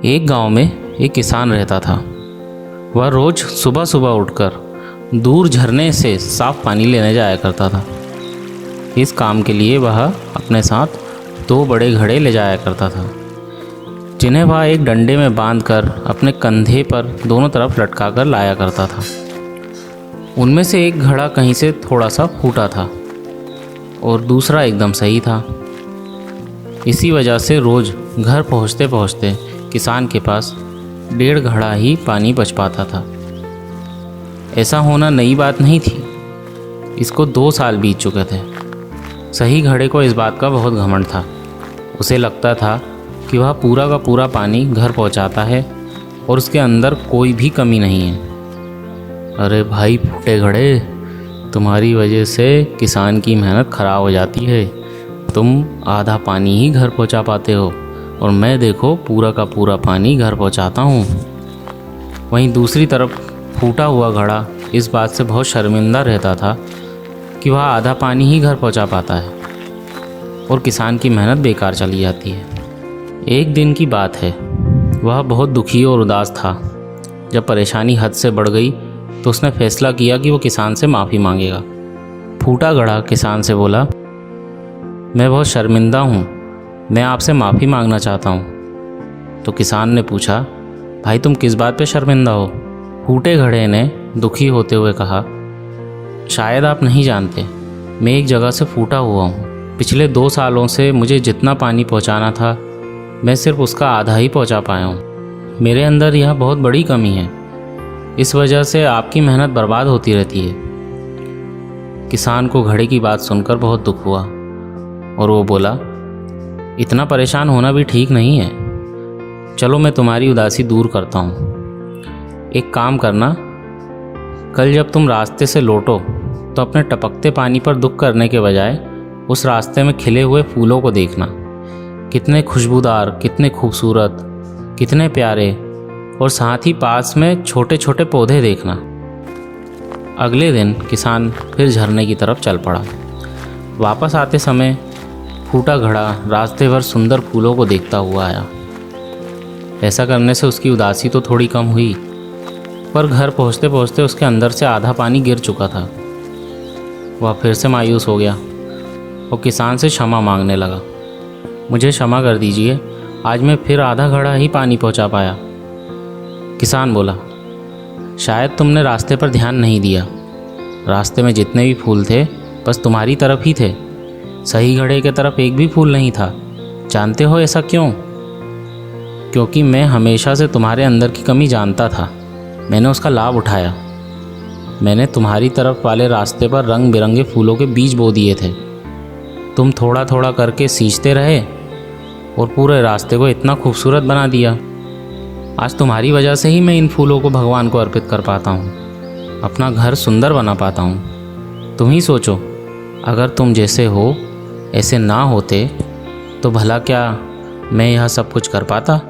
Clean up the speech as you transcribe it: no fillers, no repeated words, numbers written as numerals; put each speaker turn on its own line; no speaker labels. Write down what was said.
एक गांव में एक किसान रहता था। वह रोज़ सुबह सुबह उठकर दूर झरने से साफ पानी लेने जाया करता था। इस काम के लिए वह अपने साथ 2 बड़े घड़े ले जाया करता था, जिन्हें वह एक डंडे में बांधकर अपने कंधे पर दोनों तरफ लटका कर लाया करता था। उनमें से एक घड़ा कहीं से थोड़ा सा फूटा था और दूसरा एकदम सही था। इसी वजह से रोज़ घर पहुंचते पहुंचते किसान के पास 1.5 घड़ा ही पानी बच पाता था। ऐसा होना नई बात नहीं थी। इसको 2 साल बीत चुके थे। सही घड़े को इस बात का बहुत घमंड था। उसे लगता था कि वह पूरा का पूरा पानी घर पहुंचाता है और उसके अंदर कोई भी कमी नहीं है। अरे भाई फूटे घड़े, तुम्हारी वजह से किसान की मेहनत ख़राब हो जाती है। तुम आधा पानी ही घर पहुंचा पाते हो और मैं देखो पूरा का पूरा पानी घर पहुंचाता हूँ। वहीं दूसरी तरफ फूटा हुआ घड़ा इस बात से बहुत शर्मिंदा रहता था कि वह आधा पानी ही घर पहुंचा पाता है और किसान की मेहनत बेकार चली जाती है। एक दिन की बात है, वह बहुत दुखी और उदास था। जब परेशानी हद से बढ़ गई तो उसने फैसला किया कि वो किसान से माफ़ी मांगेगा। फूटा घड़ा किसान से बोला, मैं बहुत शर्मिंदा हूँ, मैं आपसे माफ़ी मांगना चाहता हूँ। तो किसान ने पूछा, भाई तुम किस बात पे शर्मिंदा हो? फूटे घड़े ने दुखी होते हुए कहा, शायद आप नहीं जानते, मैं एक जगह से फूटा हुआ हूँ। पिछले 2 सालों से मुझे जितना पानी पहुँचाना था मैं सिर्फ उसका आधा ही पहुँचा पाया हूँ। मेरे अंदर यह बहुत बड़ी कमी है। इस वजह से आपकी मेहनत बर्बाद होती रहती है। किसान को घड़े की बात सुनकर बहुत दुख हुआ और वो बोला, इतना परेशान होना भी ठीक नहीं है। चलो मैं तुम्हारी उदासी दूर करता हूँ। एक काम करना, कल जब तुम रास्ते से लौटो तो अपने टपकते पानी पर दुख करने के बजाय उस रास्ते में खिले हुए फूलों को देखना। कितने खुशबूदार, कितने खूबसूरत, कितने प्यारे, और साथ ही पास में छोटे छोटे पौधे देखना। अगले दिन किसान फिर झरने की तरफ चल पड़ा। वापस आते समय फूटा घड़ा रास्ते भर सुंदर फूलों को देखता हुआ आया। ऐसा करने से उसकी उदासी तो थोड़ी कम हुई, पर घर पहुंचते पहुंचते उसके अंदर से आधा पानी गिर चुका था। वह फिर से मायूस हो गया और किसान से क्षमा मांगने लगा। मुझे क्षमा कर दीजिए, आज मैं फिर आधा घड़ा ही पानी पहुंचा पाया। किसान बोला, शायद तुमने रास्ते पर ध्यान नहीं दिया। रास्ते में जितने भी फूल थे बस तुम्हारी तरफ ही थे। सही घड़े की तरफ एक भी फूल नहीं था। जानते हो ऐसा क्यों? क्योंकि मैं हमेशा से तुम्हारे अंदर की कमी जानता था। मैंने उसका लाभ उठाया। मैंने तुम्हारी तरफ वाले रास्ते पर रंग बिरंगे फूलों के बीज बो दिए थे। तुम थोड़ा थोड़ा करके सींचते रहे और पूरे रास्ते को इतना खूबसूरत बना दिया। आज तुम्हारी वजह से ही मैं इन फूलों को भगवान को अर्पित कर पाता हूँ, अपना घर सुंदर बना पाता हूँ। तुम ही सोचो, अगर तुम जैसे हो ऐसे ना होते तो भला क्या मैं यह सब कुछ कर पाता?